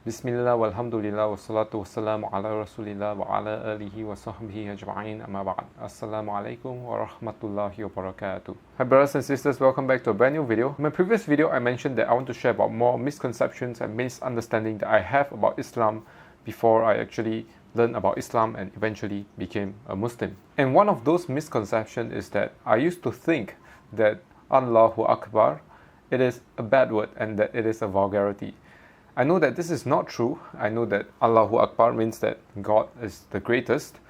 Bismillah walhamdulillah wassalatu wassalamu ala rasulillah wa ala alihi wa sahbihi ajma'in amma ba'd. Assalamu alaikum wa rahmatullahi wa barakatuh. Hi brothers and sisters, welcome back to a brand new video. In my previous video, I mentioned that I want to share about more misconceptions and misunderstanding that I have about Islam before I actually learned about Islam and eventually became a Muslim. And one of those misconceptions is that I used to think that Allahu Akbar, it is a bad word and that it is a vulgarity. I know that this is not true. I know that Allahu Akbar means that God is the greatest.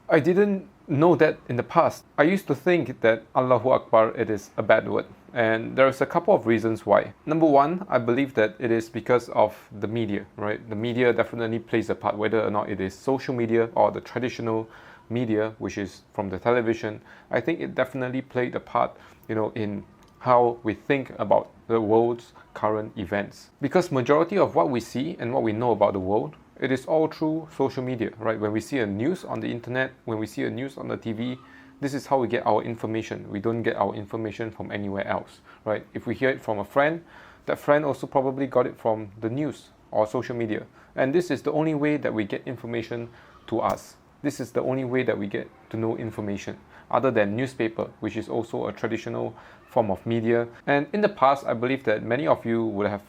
I didn't know that in the past. I used to think that Allahu Akbar, it is a bad word. And there's a couple of reasons why. Number one, I believe that it is because of the media, right? The media definitely plays a part, whether or not it is social media or the traditional media, which is from the television. I think it definitely played a part, in how we think about the world's current events. Because majority of what we see and what we know about the world, it is all through social media, right? When we see a news on the internet, when we see a news on the TV, this is how we get our information. We don't get our information from anywhere else, right? If we hear it from a friend, that friend also probably got it from the news or social media. And this is the only way that we get information to us. This is the only way that we get to know information, other than newspaper, which is also a traditional form of media. And in the past, I believe that many of you would have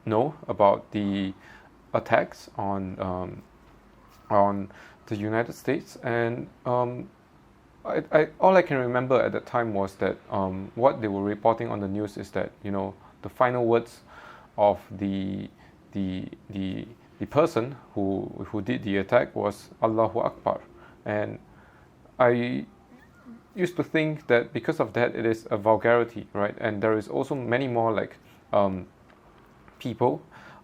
know about the attacks on the United States. And all I can remember at that time was that what they were reporting on the news is that the final words of the person who did the attack was Allahu Akbar. And I used to think that because of that it is a vulgarity, right? And there is also many more like people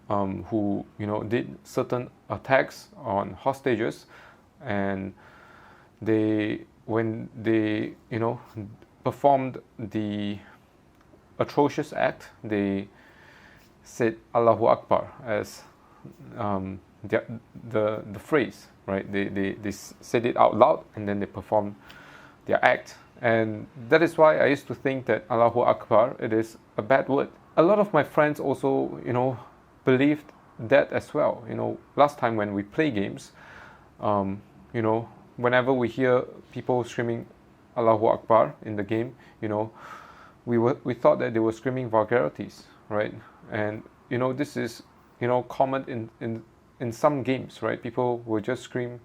who did certain attacks on hostages, and when they performed the atrocious act, they said Allahu Akbar as the phrase, right? They said it out loud and then they performed their act. And that is why I used to think that Allahu Akbar, it is a bad word. A lot of my friends also believed that as well. Last time when we play games, whenever we hear people screaming Allahu Akbar in the game, we thought that they were screaming vulgarities, right? And this is common in some games, right? People will just scream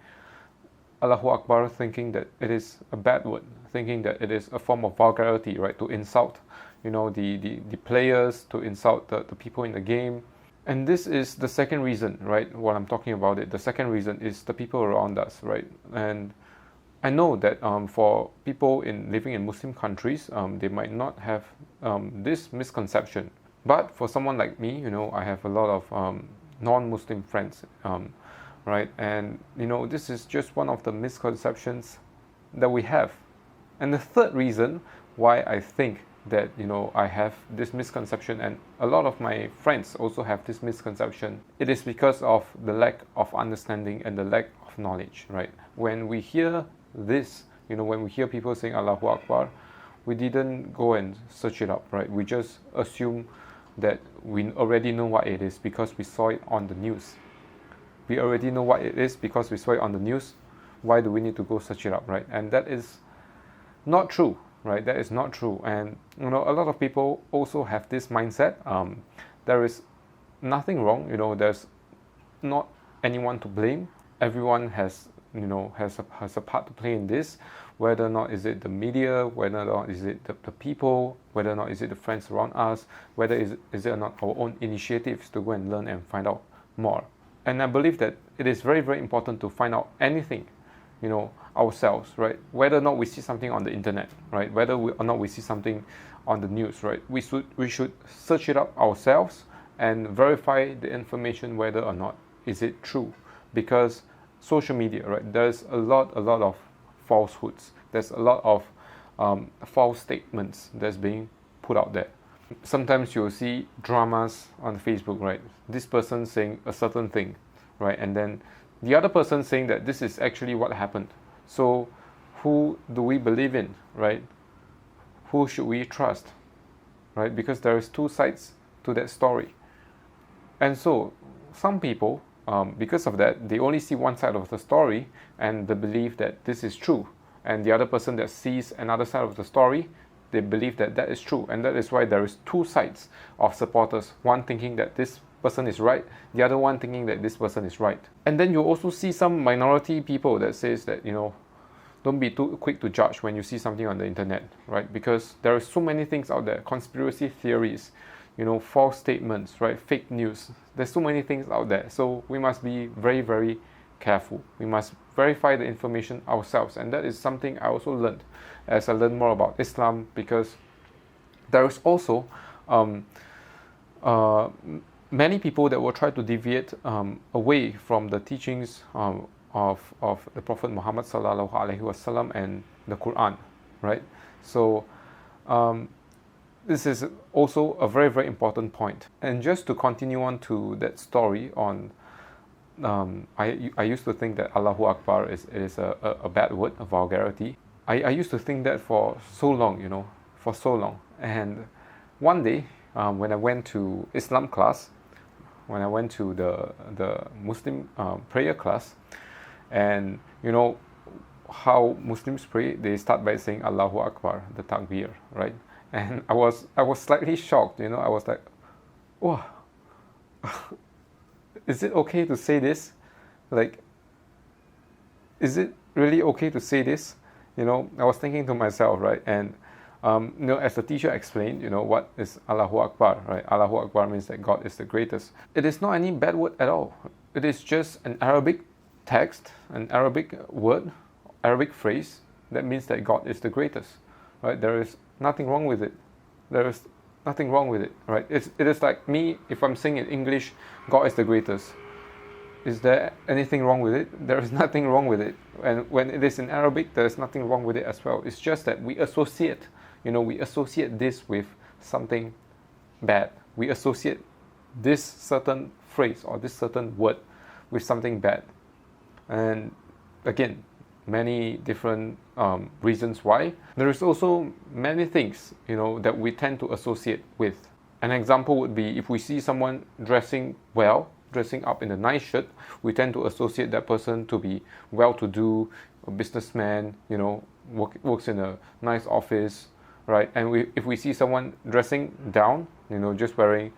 Allahu Akbar thinking that it is a bad word, thinking that it is a form of vulgarity, right? To insult, the players, to insult the people in the game. And this is the second reason, right? What I'm talking about it. The second reason is the people around us, right? And I know that for people living in Muslim countries, they might not have this misconception. But for someone like me, I have a lot of non-Muslim friends, right? And this is just one of the misconceptions that we have. And the third reason why I think that I have this misconception, and a lot of my friends also have this misconception, it is because of the lack of understanding and the lack of knowledge, right? When we hear this, when we hear people saying Allahu Akbar, we didn't go and search it up, right? We just assume that we already know what it is because we saw it on the news. We already know what it is because we saw it on the news. Why do we need to go search it up, right? And that is not true, right? That is not true. And a lot of people also have this mindset. There is nothing wrong. There's not anyone to blame. Everyone has a part to play in this. Whether or not is it the media, whether or not is it the people, whether or not is it the friends around us, whether is it or not our own initiatives to go and learn and find out more. And I believe that it is very, very important to find out anything, ourselves, right? Whether or not we see something on the internet, right? Whether or not we see something on the news, right? We should search it up ourselves and verify the information whether or not is it true. Because social media, right? There's a lot of falsehoods. There's a lot of false statements that's being put out there. Sometimes you'll see dramas on Facebook, right? This person saying a certain thing, right? And then the other person saying that this is actually what happened. So who do we believe in, right? Who should we trust, right? Because there is two sides to that story. And so some people, because of that, they only see one side of the story and they believe that this is true. And the other person that sees another side of the story, they believe that that is true. And that is why there is two sides of supporters. One thinking that this person is right, the other one thinking that this person is right. And then you also see some minority people that says that, don't be too quick to judge when you see something on the internet, right? Because there are so many things out there, conspiracy theories, false statements, right? Fake news. There's so many things out there. So we must be very, very careful. We must verify the information ourselves. And that is something I also learned as I learned more about Islam, because there is also many people that will try to deviate away from the teachings of the Prophet Muhammad sallallahu alaihi wasallam and the Quran, right? So this is also a very, very important point. And just to continue on to that story on, I used to think that Allahu Akbar is a bad word, a vulgarity. I used to think that for so long, for so long. And one day, when I went to Islam class, when I went to the Muslim prayer class, and how Muslims pray, they start by saying Allahu Akbar, the takbir, right? And I was slightly shocked, I was like, wow, is it okay to say this? Like, is it really okay to say this? I was thinking to myself, right? And as the teacher explained, what is Allahu Akbar, right? Allahu Akbar means that God is the greatest. It is not any bad word at all. It is just an Arabic text, an Arabic word, Arabic phrase that means that God is the greatest, right? There is nothing wrong with it. There is nothing wrong with it, right? It is like me, if I'm saying in English, God is the greatest. Is there anything wrong with it? There is nothing wrong with it. And when it is in Arabic, there is nothing wrong with it as well. It's just that we associate, we associate this with something bad. We associate this certain phrase or this certain word with something bad. And again, many different reasons why. There is also many things, that we tend to associate with. An example would be if we see someone dressing well, dressing up in a nice shirt, we tend to associate that person to be well-to-do, a businessman, works in a nice office, right? And if we see someone dressing down, just wearing,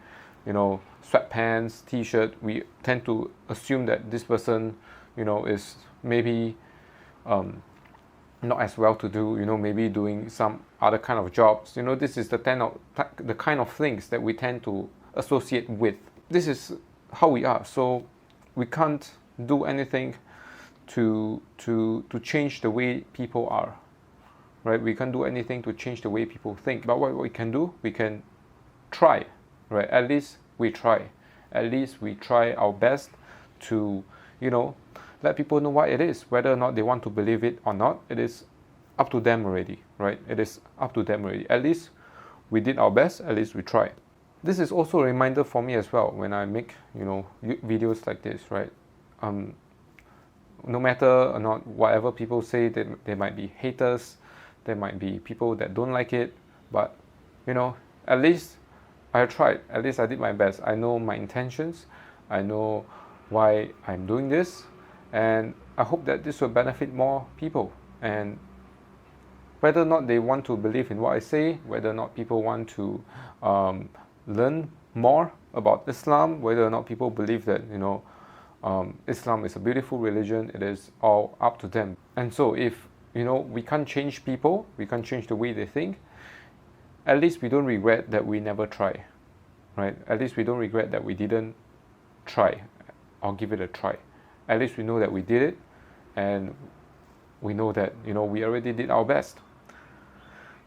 sweatpants, t-shirt, we tend to assume that this person, is maybe not as well-to-do, maybe doing some other kind of jobs. This is the kind of things that we tend to associate with. This is how we are. So we can't do anything to change the way people are, right? We can't do anything to change the way people think. But what we can do, we can try, right? At least we try. At least we try our best to, let people know what it is. Whether or not they want to believe it or not, it is up to them already, right? It is up to them already. At least we did our best. At least we tried. This is also a reminder for me as well when I make, videos like this, right? No matter or not, whatever people say, there might be haters, there might be people that don't like it, but, at least I tried. At least I did my best. I know my intentions. I know why I'm doing this. And I hope that this will benefit more people. And whether or not they want to believe in what I say, whether or not people want to learn more about Islam, whether or not people believe that, Islam is a beautiful religion, it is all up to them. And so if, we can't change people, we can't change the way they think, at least we don't regret that we never try, right? At least we don't regret that we didn't try or give it a try. At least we know that we did it, and we know that, we already did our best.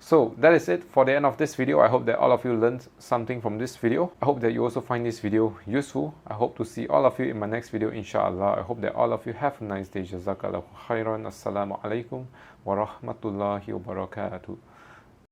So that is it for the end of this video. I hope that all of you learned something from this video. I hope that you also find this video useful. I hope to see all of you in my next video, inshallah. I hope that all of you have a nice day. Jazakallahu khairan. Assalamu alaikum wa rahmatullahi wa barakatuh.